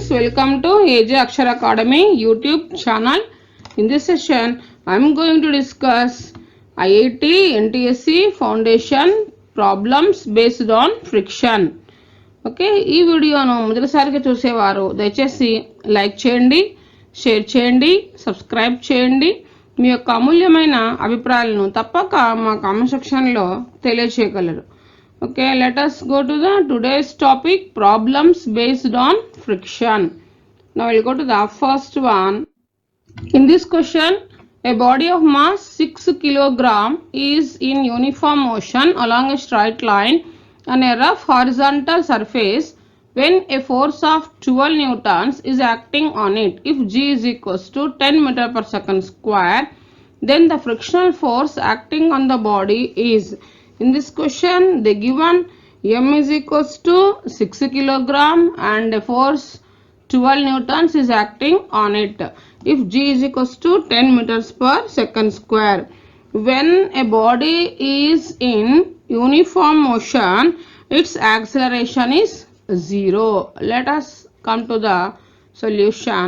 friends, welcome to AJ Akshar Academy YouTube channel. In this session, I am going to discuss IIT NTSC Foundation problems based on friction. Okay, ఈ వీడియోను మొదటిసారిగా చూసేవారు దయచేసి like చేయండి, share చేయండి, subscribe చేయండి. మీ యొక్క అమూల్యమైన అభిప్రాయాలను తప్పక మా కామెంట్ సెక్షన్లో తెలియచేయగలరు. Okay, let us go to the today's topic, problems based on friction. Now we'll go to the first one. In this question, a body of mass 6 kg is in uniform motion along a straight line on a rough horizontal surface when a force of 12 newtons is acting on it. If G is equals to 10 meter per second square, then the frictional force acting on the body is. In this question, they given M is equals to 6 kilogram and a force 12 newtons is acting on it. If G is equals to 10 meters per second square. When a body is in uniform motion, its acceleration is 0. Let us come to the solution.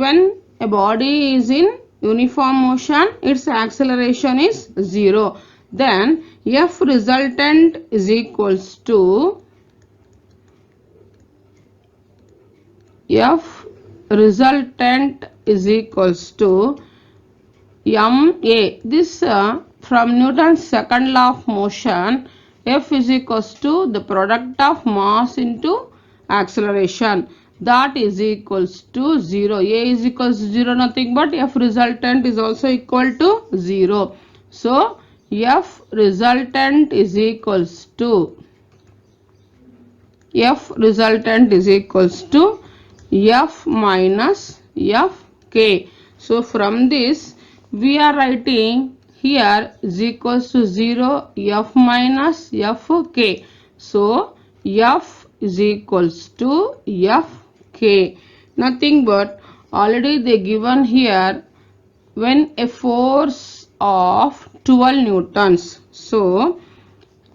When a body is in uniform motion, its acceleration is 0. Then F resultant is equals to ma. This from Newton's second law of motion, F is equals to the product of mass into acceleration, that is equals to 0. A is equals to 0, nothing but F resultant is also equal to 0. So F resultant is equals to F minus Fk. So from this we are writing here is equals to 0 F minus Fk. So F is equals to Fk, nothing but already they given here when a force of 12 newtons. So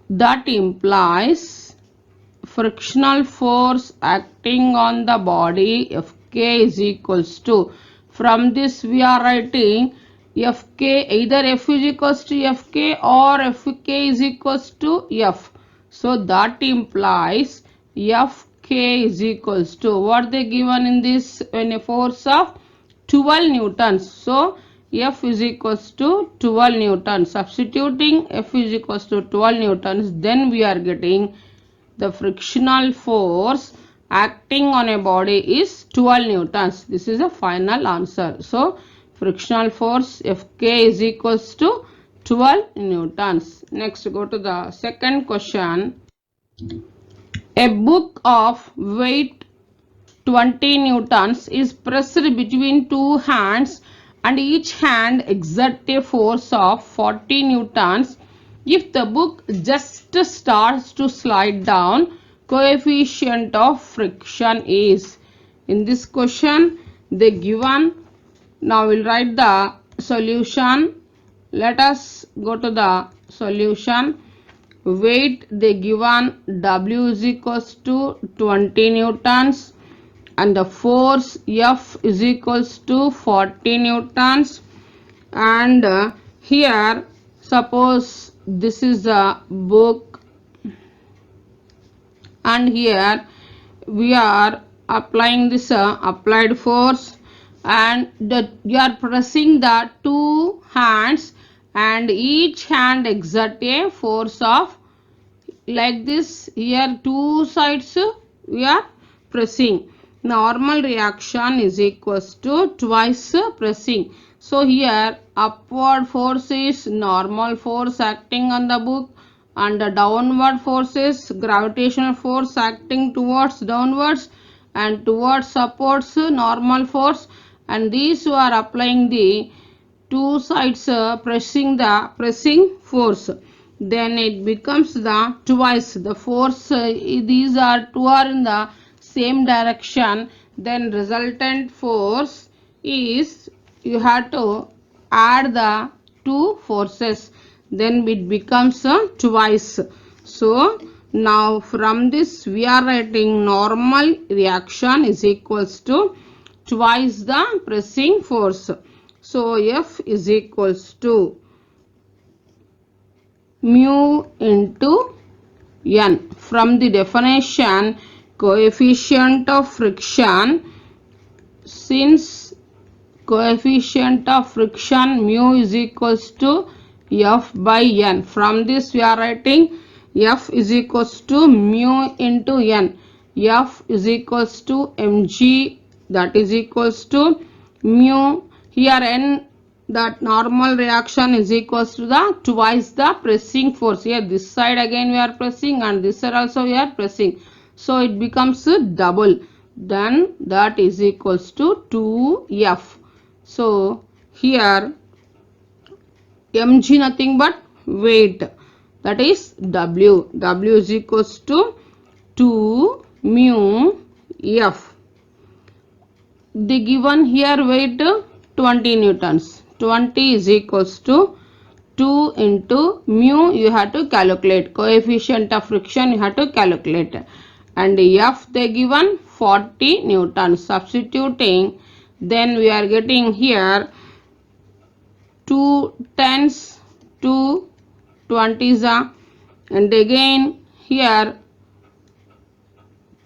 that implies frictional force acting on the body Fk is equals to, from this we are writing Fk, either F is equals to Fk or Fk is equals to F. So that implies Fk is equals to what they given in this, when a force of 12 newtons. So F is equals to 12 newtons. Substituting F is equals to 12 newtons, then we are getting the frictional force acting on a body is 12 newtons. This is the final answer. So frictional force Fk is equals to 12 newtons. Next, go to the second question. A book of weight 20 newtons is pressed between two hands and each hand exerts a force of 40 newtons. If the book just starts to slide down, coefficient of friction is. In this question they given, now we'll write the solution. Let us go to the solution. Weight they given W is equals to 20 newtons and the force F is equals to 40 newtons, and here suppose this is a book and here we are applying this applied force, and you are pressing the two hands and each hand exert a force of like this. Here two sides we are pressing. Normal reaction is equals to twice pressing. So here upward force is normal force acting on the book, and the downward force is gravitational force acting towards downwards, and towards supports normal force, and these who are applying the two sides pressing the pressing force, then it becomes the twice the force. These are two are in the same direction, then resultant force is, you have to add the two forces, then it becomes twice. So Now from this we are writing normal reaction is equals to twice the pressing force. So F is equals to mu into N. From the definition, coefficient of friction, since coefficient of friction mu is equals to F by N. From this we are writing F is equals to mu into N. F is equals to mg, that is equals to mu. Here N, that normal reaction is equals to the twice the pressing force. Here this side again we are pressing and this side also we are pressing. So it becomes double. Then that is equals to 2F. So here mg nothing but weight, that is W. W is equals to 2 mu F. The given here weight 20 newtons. 20 is equals to 2 into mu, you have to calculate. Coefficient of friction you have to calculate. And F they given 40 newtons. Substituting, then we are getting here 2 tens, 2 20s, and again here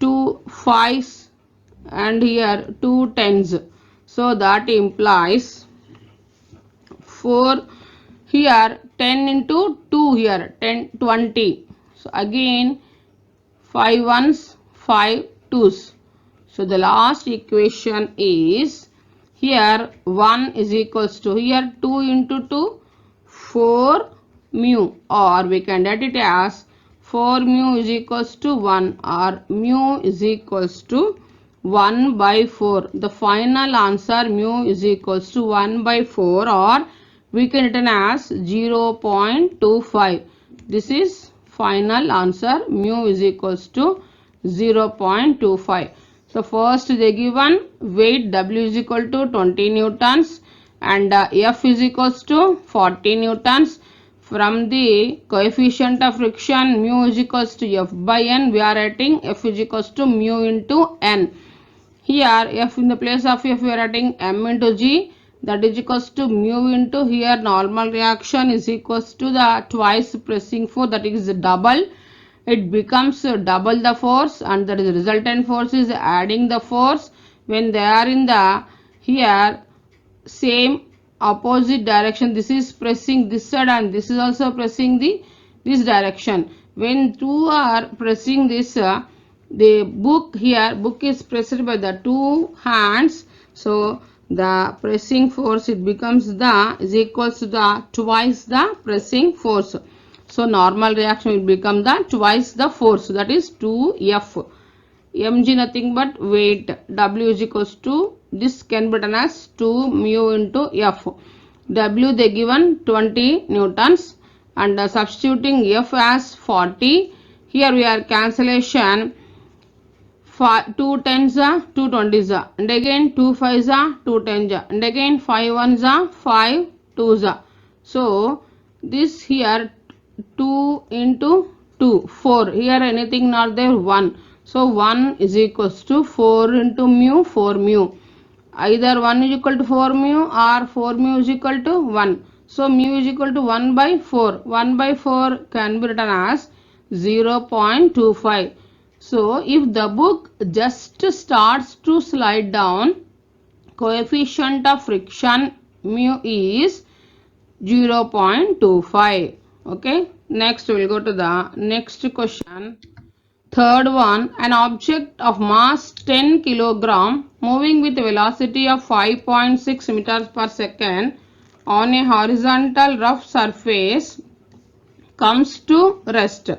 2 5s and here 2 tens. So that implies 4 here, 10 into 2 here, 10 20. So again 5 ones, 5 twos. So the last equation is here 1 is equals to here 2 into 2 4 mu, or we can write it as 4 mu is equals to 1, or mu is equals to 1 by 4. The final answer mu is equals to 1 by 4, or we can written as 0.25. This is final answer, mu is equals to 0.25. So first they given weight W is equal to 20 newtons and F is equals to 40 newtons. From the coefficient of friction mu is equals to F by N, we are writing F is equals to mu into N. Here F in the place of F we are writing M into G, that is equals to mu into here normal reaction is equals to the twice pressing force, that is double. It becomes double the force, and the resultant force is adding the force when they are in the here same opposite direction. This is pressing this side and this is also pressing this direction. When two are pressing this, the book here, book is pressed by the two hands. So the pressing force it becomes the is equals to the twice the pressing force. So normal reaction will become the twice the force, that is 2F. Mg nothing but weight. W is equals to, this can be written as 2 mu into F. W they given 20 newtons and substituting F as 40. Here we are cancellation. 2 tens are 2 20s are, and again 2 5s are 2 tens are, and again 5 ones are 5 twos are. So this here 2 into 2 4, here anything not there 1. So 1 is equals to 4 into mu, 4 mu. Either 1 is equal to 4 mu or 4 mu is equal to 1. So mu is equal to 1 by 4. 1 by 4 can be written as 0.25. So if the book just starts to slide down, coefficient of friction mu is 0.25. Okay, next we will go to the next question. Third one, an object of mass 10 kilogram moving with a velocity of 5.6 meters per second on a horizontal rough surface comes to rest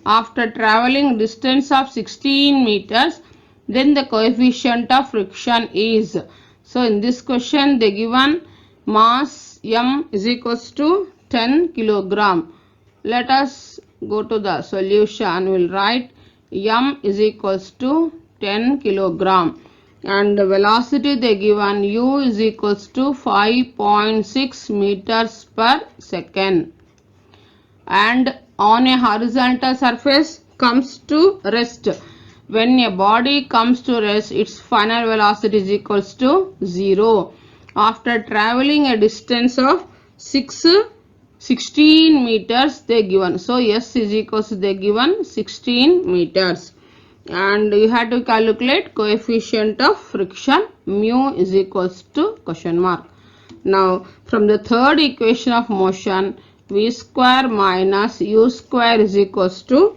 after traveling distance of 16 meters, then the coefficient of friction is. So in this question they given mass m is equals to 10 kilogram. Let us go to the solution. We will write m is equals to 10 kilogram and the velocity they given u is equals to 5.6 meters per second, and on a horizontal surface comes to rest. When a body comes to rest, its final velocity is equals to 0. After traveling a distance of 16 meters they given. So S is equals to they given 16 meters. And you have to calculate coefficient of friction. Mu is equals to question mark. Now from the third equation of motion, v square minus u square is equals to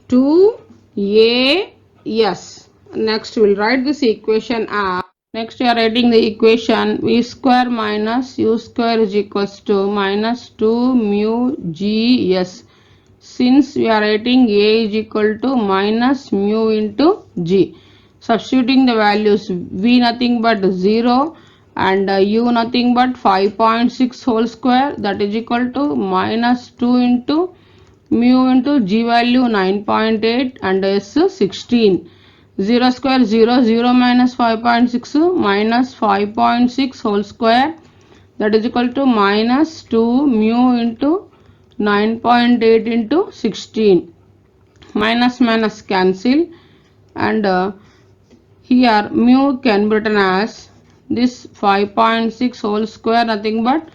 2as. Next we will write this equation as, next we are writing the equation v square minus u square is equals to minus 2 mu gs. Since we are writing a is equal to minus mu into g, substituting the values, v nothing but 0 and u nothing but 5.6 whole square, that is equal to minus 2 into mu into g value 9.8 and s 16. 0 square 0, 0 minus 5.6 minus 5.6 whole square, that is equal to minus 2 mu into 9.8 into 16. Minus minus cancel, and here mu can be written as this 5.6 whole square nothing but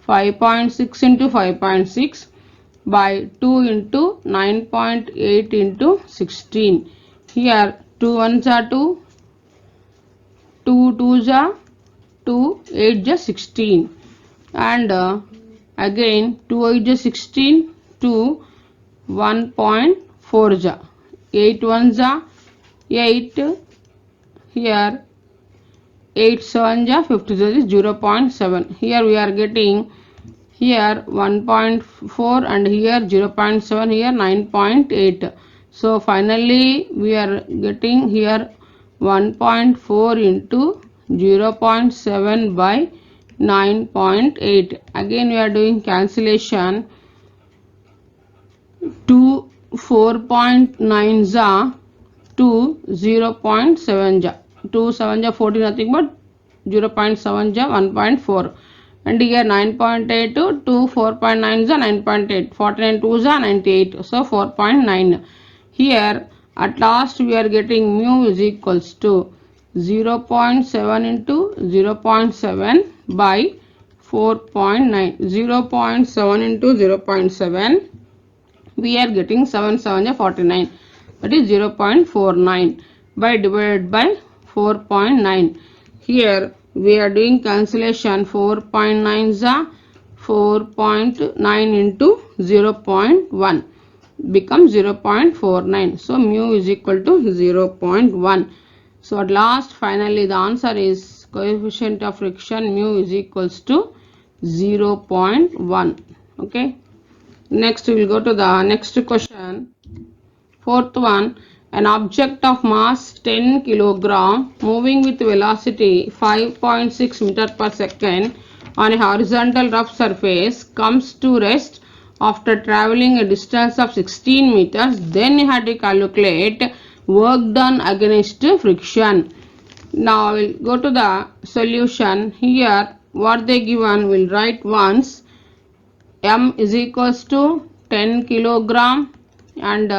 5.6 into 5.6 by 2 into 9.8 into 16. Here 2 ones are 2, 2 twos are 2, 8 is 16, and again 2 8 is 16, 2 1.4 ja, 8 ones are 8, here 8 7 ja 50, that is 0.7. Here we are getting here 1.4 and here 0.7, here 9.8. So finally we are getting here 1.4 into 0.7 by 9.8. Again we are doing cancellation. 2 4.9 ja 2 0.7 ja, 2 7 ja 40 nothing but 0.7 ja 1.4, and here 9.8 to 2 4.9 ja 9.8, 49 2 ja 98, so 4.9. Here at last we are getting mu is equals to 0.7 into 0.7 by 4.9. 0.7 into 0.7, we are getting 7 7 is 49, that is 0.49 by divided by 4.9. Here we are doing cancellation. 4.9 is 4.9 into 0.1 becomes 0.49. So mu is equal to 0.1. So at last finally the answer is coefficient of friction mu is equals to 0.1. Okay. Next we will go to the next question. Fourth one, an object of mass 10 kilogram moving with velocity 5.6 meter per second on a horizontal rough surface comes to rest after traveling a distance of 16 meters. Then you have to calculate work done against friction. Now we will go to the solution. Here what they given, we will write once. M is equals to 10 kilogram and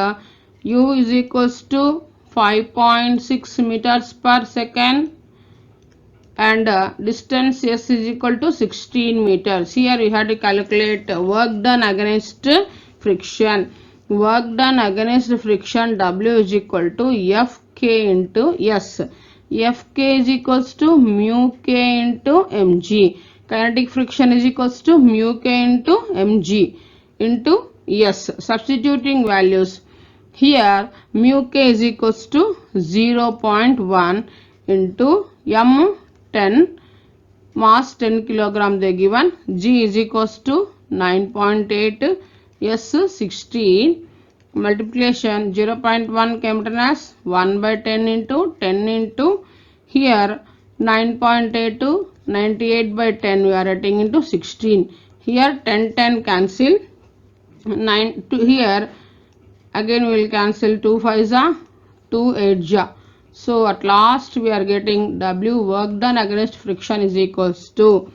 U is equals to 5.6 meters per second, and distance S is equal to 16 meters. Here we have to calculate work done against friction. Work done against friction, W is equal to Fk into S. Fk is equals to mu k into mg. Kinetic friction is equals to mu k into mg into S. Substituting values. Here mu k is equals to 0.1 into m10, mass 10 kilogram they given, g is equals to 9.8, s 16, multiplication 0.1 came written as 1 by 10 into 10 into, here 9.8 to 98 by 10 we are writing into 16. Here 10 cancel, 9 to here again we will cancel 2 5 ja 2 8 ja. So at last we are getting W work done against friction is equals to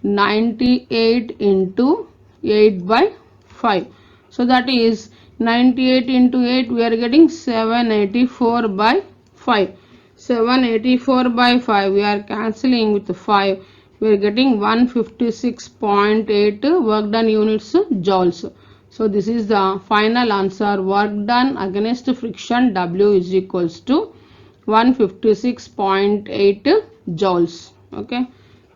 98 into 8 by 5. So that is 98 into 8, we are getting 784 by 5. 784 by 5, we are cancelling with 5. We are getting 156.8 work done units joules. So this is the final answer. Work done against friction W is equals to 156.8 joules. Okay.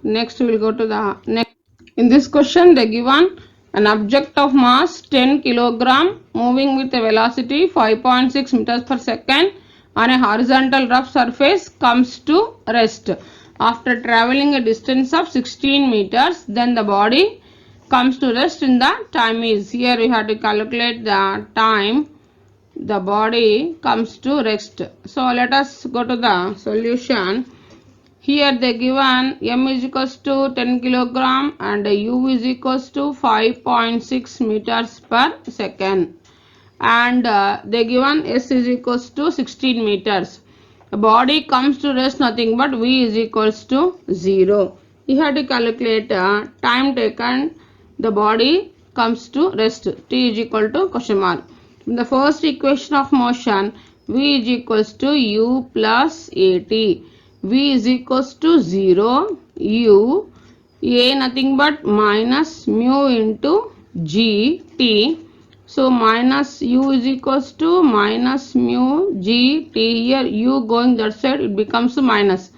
Next we will go to the next. In this question they given an object of mass 10 kilogram moving with a velocity 5.6 meters per second on a horizontal rough surface comes to rest. After traveling a distance of 16 meters, then the body comes to rest in the time is. Here we have to calculate the time the body comes to rest. So let us go to the solution. Here they given m is equals to 10 kilogram and u is equals to 5.6 meters per second, and they given s is equals to 16 meters. The body comes to rest nothing but v is equals to 0. You have to calculate time taken the body comes to rest. T is equal to question mark. In the first equation of motion, v is equals to u plus at. V is equals to 0, u, a nothing but minus mu into g, t. So minus u is equals to minus mu g t. Here u going that side, it becomes minus.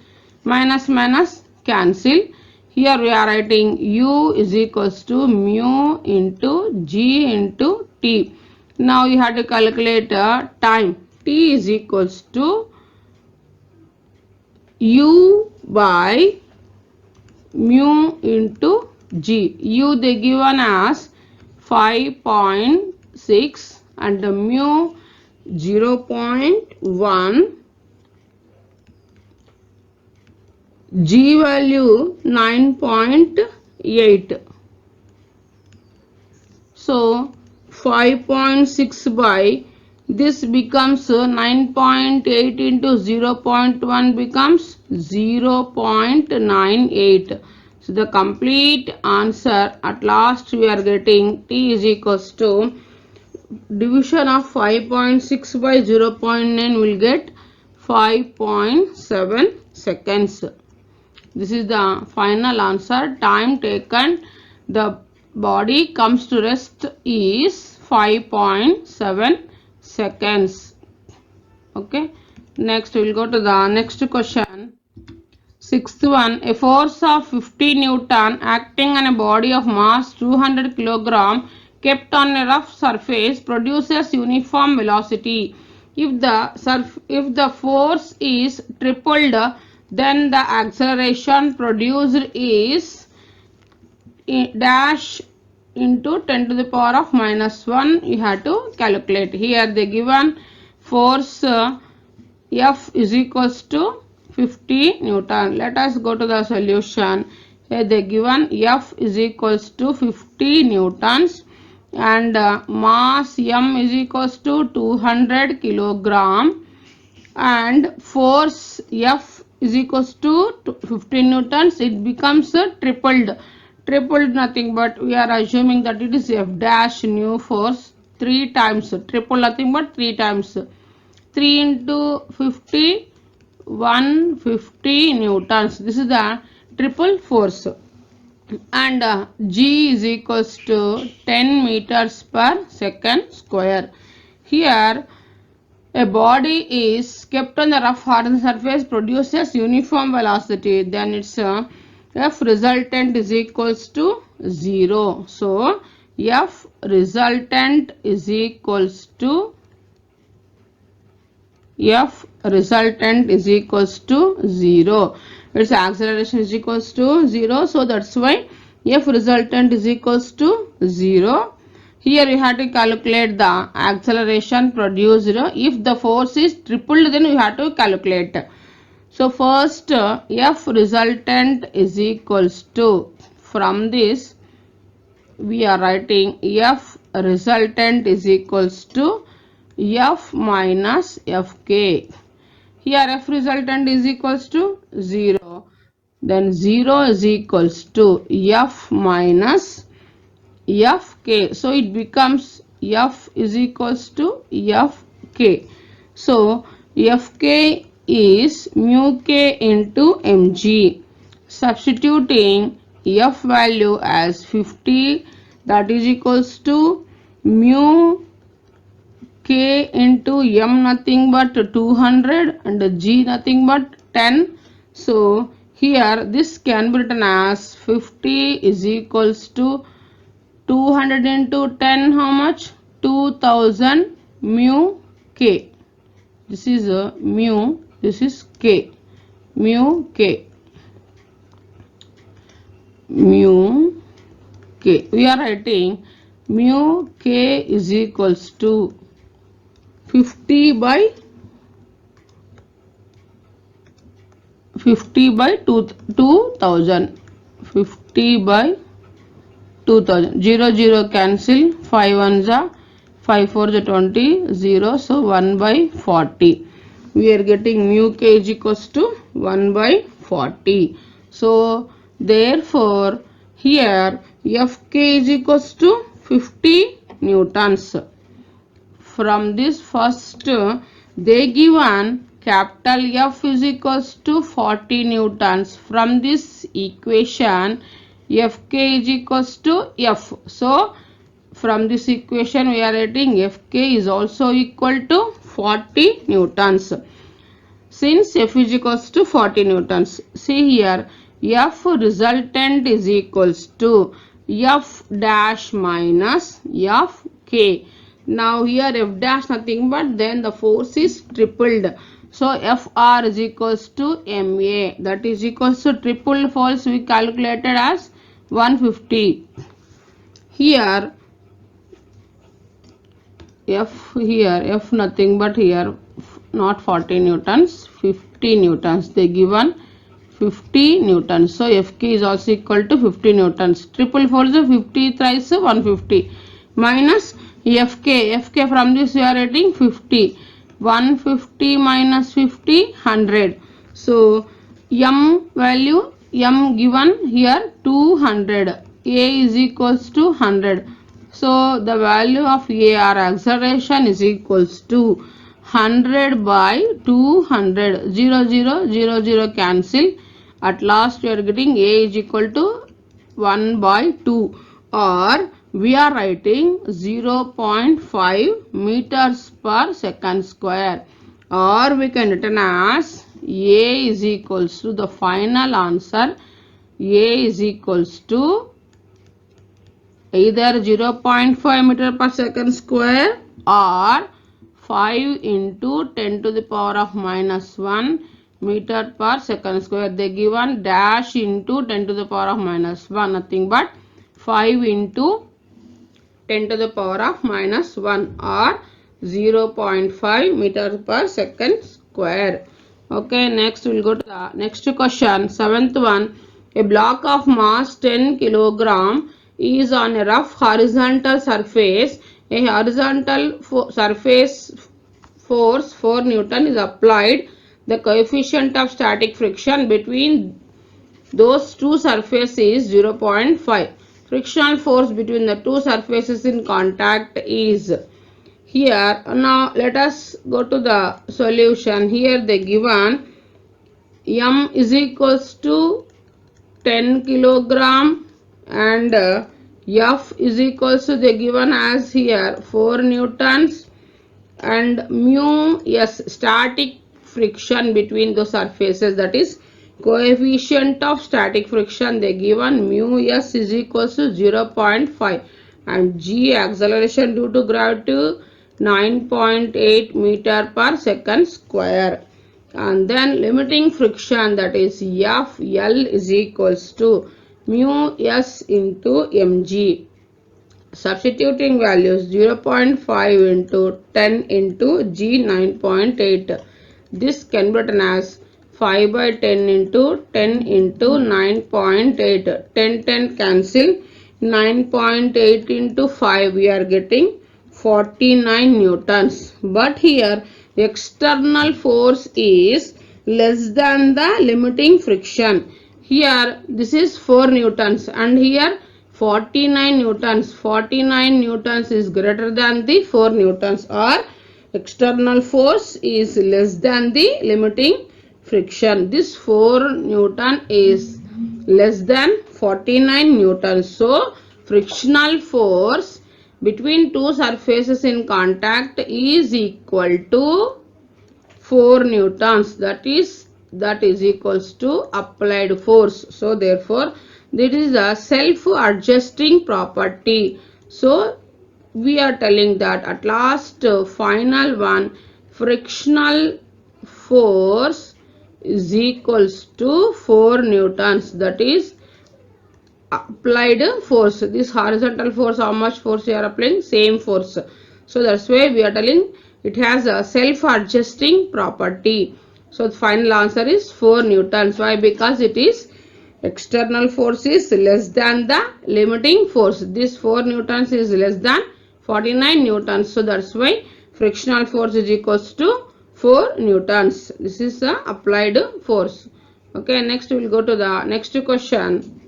Minus minus cancel. Here we are writing u is equals to mu into g into t. Now you have to calculate time. T is equals to u by mu into g. U they given as 5.6 and the mu 0.1, g value 9.8. So 5.6 by this becomes 9.8 into 0.1 becomes 0.98. So the complete answer at last we are getting T is equals to division of 5.6 by 0.9 will get 5.7 seconds. This is the final answer. Time taken the body comes to rest is 5.7 seconds. Okay. Next we will go to the next question. Sixth one, a force of 50 Newton acting on a body of mass 200 kilogram kept on a rough surface produces uniform velocity. If the force is tripled, then the acceleration produced is dash into 10 to the power of minus 1. You have to calculate. Here they given force F is equals to 50 Newton. Let us go to the solution. Here they given F is equals to 50 Newtons and mass M is equals to 200 kilogram and force F is equals to 15 Newtons. It becomes tripled. Tripled nothing but we are assuming that it is F dash new force 3 times. Triple nothing but 3 times. 3 into 50, 150 Newtons. This is the triple force. And G is equals to 10 meters per second square. Here a body is kept on the rough hardened surface produces uniform velocity, then its F resultant is equals to 0. So F resultant is equals to F resultant is equals to 0. Its acceleration is equals to 0. So that's why F resultant is equals to 0. Here we have to calculate the acceleration produced. If the force is tripled, then we have to calculate. So first F resultant is equals to, from this we are writing F resultant is equals to F minus Fk. Here F resultant is equals to 0. Then 0 is equals to F minus Fk. So it becomes F is equals to Fk. So Fk is mu k into mg. Substituting F value as 50, that is equals to mu k into m nothing but 200 and g nothing but 10. So here this can be written as 50 is equals to 200 into 10, how much? 2000 mu k. This is a mu, this is k. Mu k. Mu k. We are writing mu k is equals to 50 by 2000. 50 by 2000. 0 0 cancel. 5 1s are 5 4s are 20. 0. So 1 by 40. We are getting mu k is equals to 1 by 40. So therefore here Fk is equals to 50 newtons. From this first they given capital F is equals to 40 newtons. From this equation Fk is equals to F. So from this equation we are writing Fk is also equal to 40 newtons. Since F is equals to 40 newtons, see here F resultant is equals to F dash minus Fk. Now here F dash nothing but then the force is tripled. So Fr is equals to Ma, that is equals to triple force we calculated as 150. Here F nothing but here not 40 newtons, 50 newtons. They given 50 newtons. So Fk is also equal to 50 newtons. Triple force 50 thrice 150 minus Fk from this we are writing 50. 150 minus 50, 100. So m value, m given here 200. A is equals to 100. So the value of AR acceleration is equals to 100 by 200. 0 0 0 0 cancel. At last we are getting A is equal to 1 by 2, or we are writing 0.5 meters per second square, or we can written as A is equals to the final answer. A is equals to either 0.5 meter per second square or 5 into 10 to the power of minus 1 meter per second square. They given dash into 10 to the power of minus 1, nothing but 5 into 10 to the power of minus 1 or 0.5 meter per second square. Okay, next we'll go to the next question. Seventh one. A block of mass 10 kilogram is on a rough horizontal surface. A horizontal surface force 4 Newton is applied. The coefficient of static friction between those two surfaces is 0.5. Frictional force between the two surfaces in contact is here. Now let us go to the solution. Here they given m is equals to 10 kilogram and F is equals to they given as here 4 newtons and mu s static friction between the surfaces, that is coefficient of static friction they given mu s is equals to 0.5 and g acceleration due to gravity 9.8 meter per second square, and then limiting friction, that is F L is equals to mu s into mg. Substituting values 0.5 into 10 into g 9.8. This can be written as 5 by 10 into 10 into 9.8. 10 10 cancel. 9.8 into 5 we are getting 49 newtons. But here external force is less than the limiting friction. Here this is 4 newtons and here 49 newtons. 49 newtons is greater than the 4 newtons, or external force is less than the limiting friction. This 4 Newton is less than 49 newtons. So frictional force between two surfaces in contact is equal to 4 newtons. That is equals to applied force. So therefore this is a self adjusting property. So we are telling that at last final one, frictional force is equals to 4 newtons. That is applied force. This horizontal force, how much force you are applying? Same force. So that's why we are telling it has a self adjusting property. So the final answer is 4 newtons. Why? Because it is external force is less than the limiting force. This 4 newtons is less than 49 newtons. So that's why frictional force is equals to 4 newtons. This is the applied force. Okay, next we will go to the next question.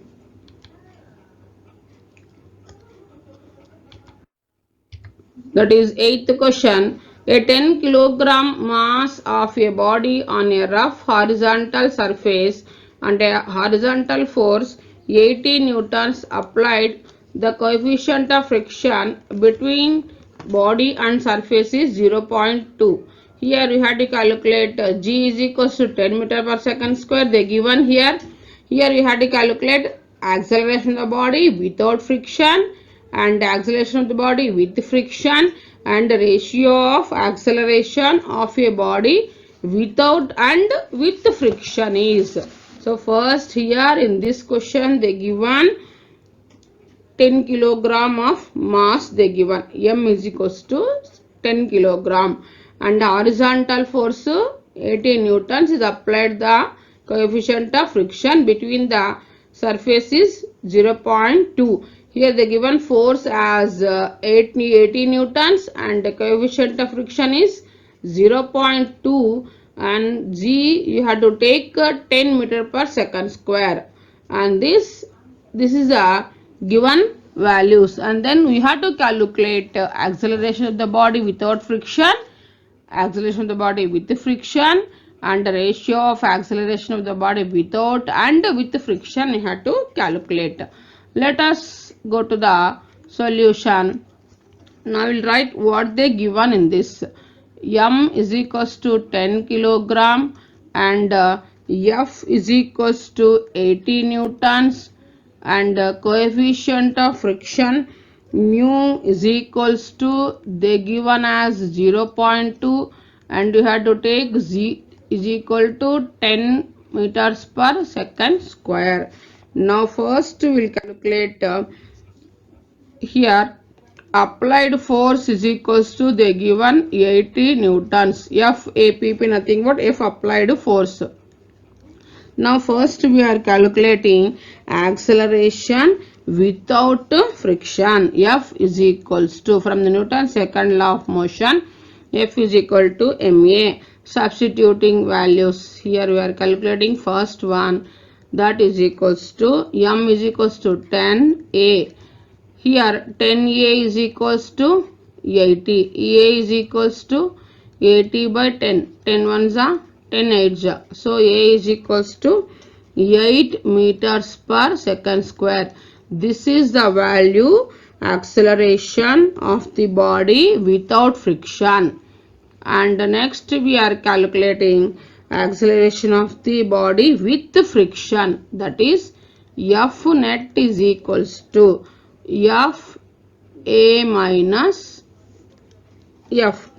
That is eighth question. A 10 kilogram mass of a body on a rough horizontal surface and a horizontal force 80 newtons applied. The coefficient of friction between body and surface is 0.2. Here we have to calculate g is equals to 10 meter per second square. They given here. Here we have to calculate acceleration of the body without friction and acceleration of the body with friction, and the ratio of acceleration of a body without and with friction is. So first here in this question they given 10 kilogram of mass, they given m is equals to 10 kilogram, and horizontal force 80 newtons is applied. The coefficient of friction between the surfaces 0.2. Here the given force as 80 newtons and the coefficient of friction is 0.2, and g you have to take 10 meter per second square, and this is a given values, and then we have to calculate acceleration of the body without friction, acceleration of the body with the friction, and the ratio of acceleration of the body without and with the friction we have to calculate. Let us go to the solution. Now we will write what they given in this. M is equals to 10 kilogram and F is equals to 80 newtons, and coefficient of friction mu is equals to they given as 0.2, and you have to take z is equal to 10 meters per second square. Now first we will calculate here applied force is equals to they given 80 newtons. FAPP nothing but F applied force. Now first we are calculating acceleration without friction. F is equals to, from the Newton's second law of motion, F is equal to ma. Substituting values, here we are calculating first one, that is equals to m is equals to 10a. Here 10a is equals to 80. A is equals to 80 by 10. 10 ones are 10 eights are. So A is equals to 8 meters per second square. This is the value acceleration of the body without friction. And next we are calculating acceleration of the body with friction, that is F net is equals to F A minus F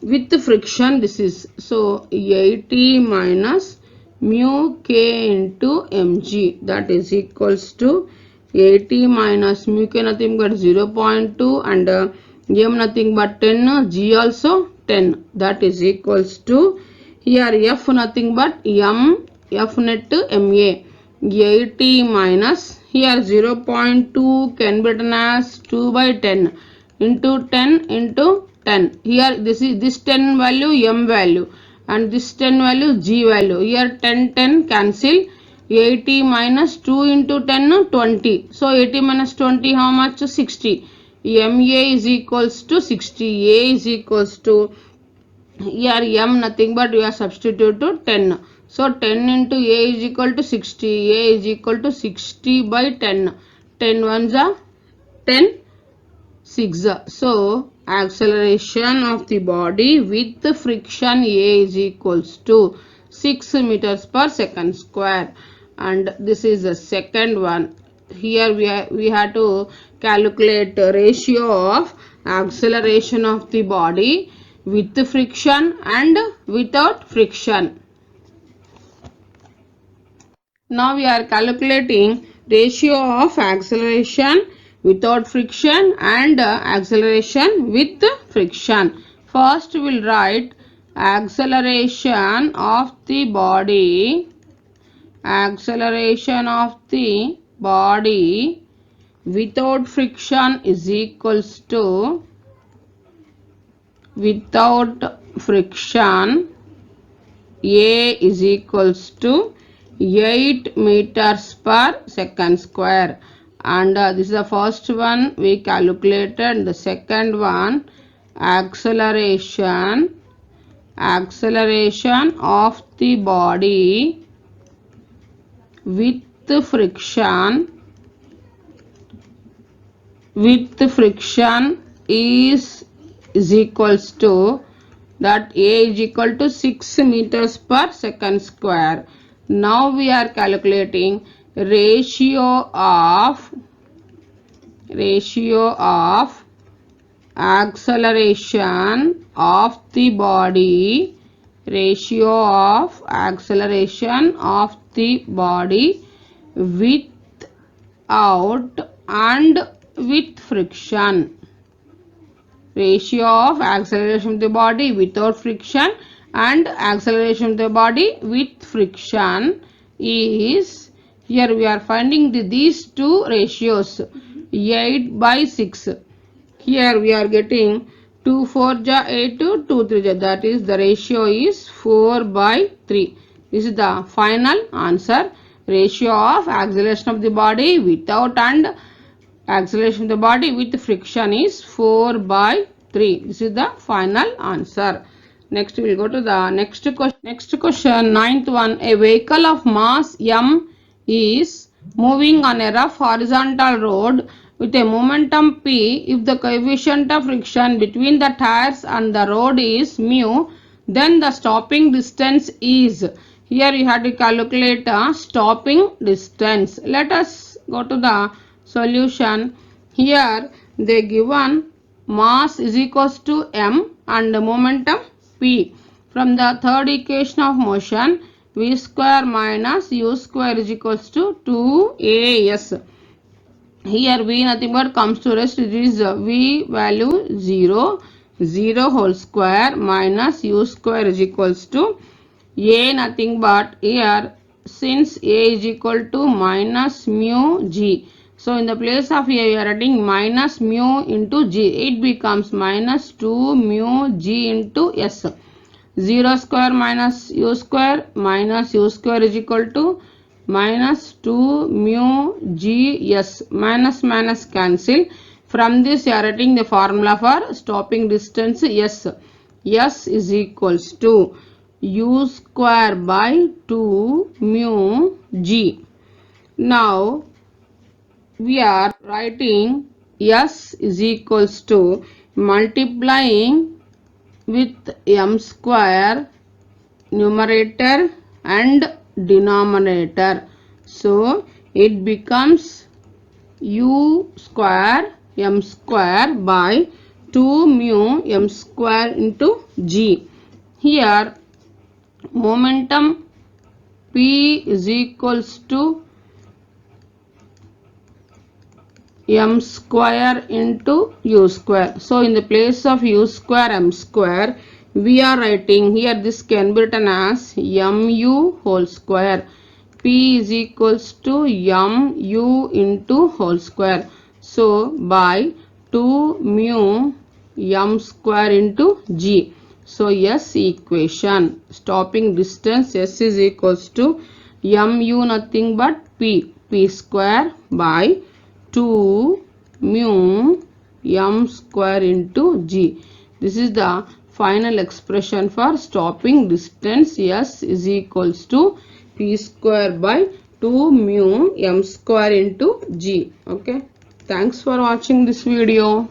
with friction. This is so 80 minus mu k into mg, that is equals to 80 minus mu k nothing but 0.2 and m nothing but 10, g also 10, that is equals to here f nothing but m f net ma 80 minus here 0.2 can be written as 2 by 10 into 10 into 10. Here this is this 10 value m value and this 10 value g value. Here 10 10 cancel. 80 minus 2 into 10, 20. So 80 minus 20, how much? 60. MA is equals to 60. A is equals to, here M nothing but we are substitute to 10. So 10 into A is equal to 60. A is equal to 60 by 10. 10 ones are 10. 6. So acceleration of the body with friction A is equals to 6 meters per second square. And this is the second one. Here we have to calculate the ratio of acceleration of the body with friction and without friction. Now we are calculating ratio of acceleration without friction and acceleration with friction. First we will write acceleration of the body without friction is equals to without friction A is equals to 8 meters per second square. And this is the first one we calculated. The second one, acceleration of the body with friction is equals to that A is equal to 6 meters per second square. Now we are calculating ratio of acceleration of the body without and with friction. Ratio of acceleration of the body without friction and acceleration of the body with friction is, here we are finding these two ratios, 8 by 6. Here we are getting 2 4 ja 8, 2 3 ja, that is the ratio is 4 by 3. This is the final answer. Ratio of acceleration of the body without and acceleration of the body with friction is 4 by 3. This is the final answer. Next we will go to the next question. Ninth one. A vehicle of mass m is moving on a rough horizontal road with a momentum p. If the coefficient of friction between the tires and the road is mu, then the stopping distance is. Here you have to calculate a stopping distance. Let us go to the solution. Here they given mass is equals to m and momentum p. From the third equation of motion, v square minus u square is equals to 2as. Here v nothing but comes to rest. It is v value 0 whole square minus u square is equals to a nothing but, here since a is equal to minus mu g. So in the place of a we are writing minus mu into g. It becomes minus 2 mu g into s. 0 square minus u square is equal to minus 2 mu g s. Minus cancel. From this you are writing the formula for stopping distance s. S is equals to u square by 2 mu g. Now we are writing s is equals to multiplying with m square numerator and denominator. So it becomes u square m square by 2 mu m square into g. Here momentum p is equals to m square into u square. So in the place of u square m square, we are writing here, this can be written as mu whole square. P is equals to mu into whole square. So by 2 mu m square into g. So S equation, stopping distance S is equals to mu nothing but p square by 2 mu m square into g. This is the final expression for stopping distance. S is equals to p square by 2 mu m square into g. Okay. Thanks for watching this video.